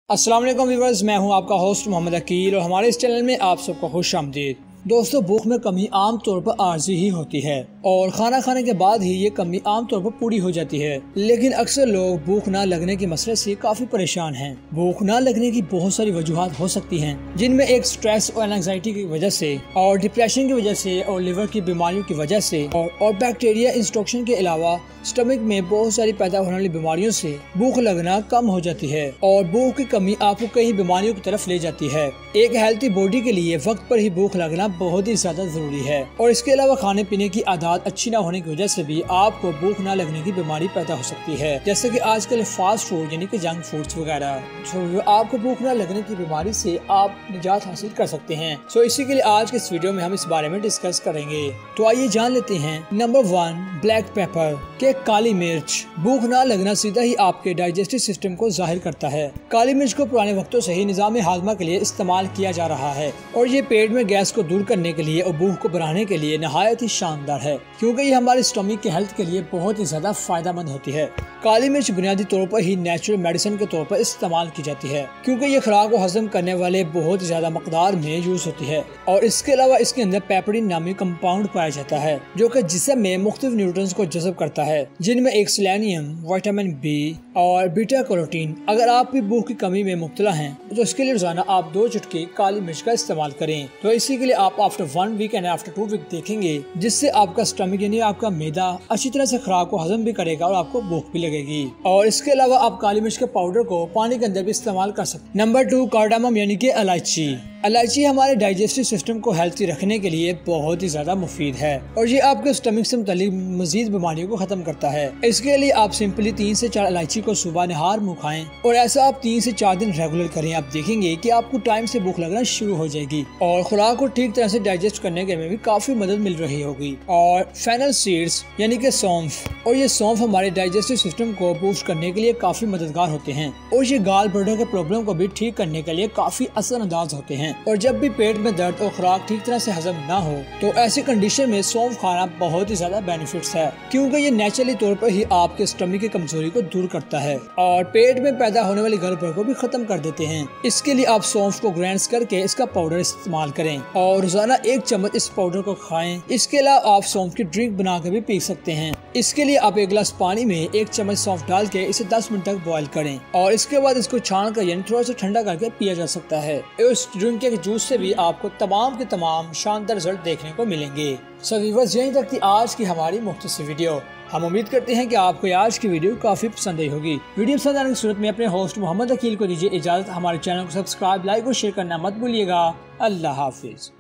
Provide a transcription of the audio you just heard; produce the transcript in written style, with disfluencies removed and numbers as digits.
अस्सलाम वालेकुम व्यूअर्स, मैं हूं आपका होस्ट मोहम्मद अकील और हमारे इस चैनल में आप सबको खुश आमदीद। दोस्तों, भूख में कमी आम तौर पर आर्जी ही होती है और खाना खाने के बाद ही ये कमी आम तौर पर पूरी हो जाती है, लेकिन अक्सर लोग भूख ना लगने के मसले से काफी परेशान हैं। भूख ना लगने की बहुत सारी वजूहात हो सकती हैं, जिनमें एक स्ट्रेस और एंजाइटी की वजह से और डिप्रेशन की वजह से और लिवर की बीमारियों की वजह से और बैक्टीरिया इंस्ट्रक्शन के अलावा स्टमक में बहुत सारी पैदा होने वाली बीमारियों से भूख लगना कम हो जाती है और भूख की कमी आपको कई बीमारियों की तरफ ले जाती है। एक हेल्थी बॉडी के लिए वक्त पर ही भूख लगना बहुत ही ज्यादा जरूरी है और इसके अलावा खाने पीने की आदत अच्छी ना होने की वजह से भी आपको भूख ना लगने की बीमारी पैदा हो सकती है, जैसे कि आजकल फास्ट फूड यानी कि जंक फूड्स वगैरह, जो आपको भूख ना लगने की बीमारी से आप निजात हासिल कर सकते हैं। सो इसी के लिए आज के इस वीडियो में हम इस बारे में डिस्कस करेंगे। तो आइए जान लेते हैं। नंबर 1, ब्लैक पेपर के काली मिर्च। भूख ना लगना सीधा ही आपके डाइजेस्टिव सिस्टम को जाहिर करता है। काली मिर्च को पुराने वक्तों से ही निजाम हाजमा के लिए इस्तेमाल किया जा रहा है और ये पेट में गैस को दूर करने के लिए और भूख को बढ़ाने के लिए नहायत ही शानदार है, क्योंकि ये हमारे स्टमक के हेल्थ के लिए बहुत ही ज्यादा फायदेमंद होती है। काली मिर्च बुनियादी तौर पर ही नेचुरल मेडिसिन के तौर पर इस्तेमाल की जाती है, क्योंकि ये खुराक को हजम करने वाले बहुत ज्यादा मकदार में यूज होती है और इसके अलावा इसके अंदर पेपरिन नामी कंपाउंड पाया जाता है, जो कि जिस्म में मुख्तलिफ न्यूट्रिएंट्स को जज़ब करता है, जिनमें एक सेलेनियम, विटामिन बी और बीटा कैरोटीन। अगर आप भी भूख की कमी में मुब्तला हैं तो इसके लिए रोजाना आप 2 चुटकी काली मिर्च का इस्तेमाल करें। तो इसी के लिए आप after 1 week and after 2 week देखेंगे, जिससे आपका स्टमक यानी आपका मैदा अच्छी तरह से खुराक को हजम भी करेगा और आपको भूख भी लगेगी। और इसके अलावा आप काली मिर्च के पाउडर को पानी के अंदर भी इस्तेमाल कर सकते हैं। नंबर 2, कार्डामम यानी कि इलायची। इलायची हमारे डाइजेस्टिव सिस्टम को हेल्थी रखने के लिए बहुत ही ज्यादा मुफीद है और ये आपके स्टमक से मुतालिक मजीद बीमारियों को खत्म करता है। इसके लिए आप सिंपली 3 से 4 इलायची को सुबह नहार मुँह खाएं और ऐसा आप 3 से 4 दिन रेगुलर करें। आप देखेंगे कि आपको टाइम से भूख लगना शुरू हो जाएगी और खुराक को ठीक तरह से डाइजेस्ट करने के में भी काफी मदद मिल रही होगी। और फेनल सीड्स यानी कि सौंफ, और ये सौंफ हमारे डाइजेस्टिव सिस्टम को बूस्ट करने के लिए काफी मददगार होते हैं और ये गाल ब्लडर के प्रॉब्लम को भी ठीक करने के लिए काफी असरअंदाज होते हैं। और जब भी पेट में दर्द और खुराक ठीक तरह से हजम ना हो तो ऐसी कंडीशन में सौंफ खाना बहुत ही ज्यादा बेनिफिट्स है, क्योंकि ये नेचुरली तौर पर ही आपके स्टमक की कमजोरी को दूर करता है और पेट में पैदा होने वाली गड़बड़ को भी खत्म कर देते हैं। इसके लिए आप सौंफ को ग्राइंड करके इसका पाउडर इस्तेमाल करें और रोजाना 1 चम्मच इस पाउडर को खाएं। इसके अलावा आप सौंफ की ड्रिंक बना के भी पी सकते हैं। इसके लिए आप 1 गिलास पानी में 1 चम्मच सौंफ डाल के इसे 10 मिनट तक बॉईल करें और इसके बाद इसको छान कर यानी थोड़ा सा ठंडा करके पिया जा सकता है। इस ड्रिंक के जूस से भी आपको तमाम के तमाम शानदार रिजल्ट देखने को मिलेंगे। सो व्यूअर्स, यहीं तक थी आज की हमारी मुख्तसर वीडियो। हम उम्मीद करते हैं कि आपको आज की वीडियो काफी पसंद आई होगी। वीडियो पसंद आने की सूरत में अपने होस्ट मोहम्मद अकील को दीजिए इजाजत। हमारे चैनल को सब्सक्राइब, लाइक और शेयर करना मत भूलिएगा। अल्लाह हाफिज।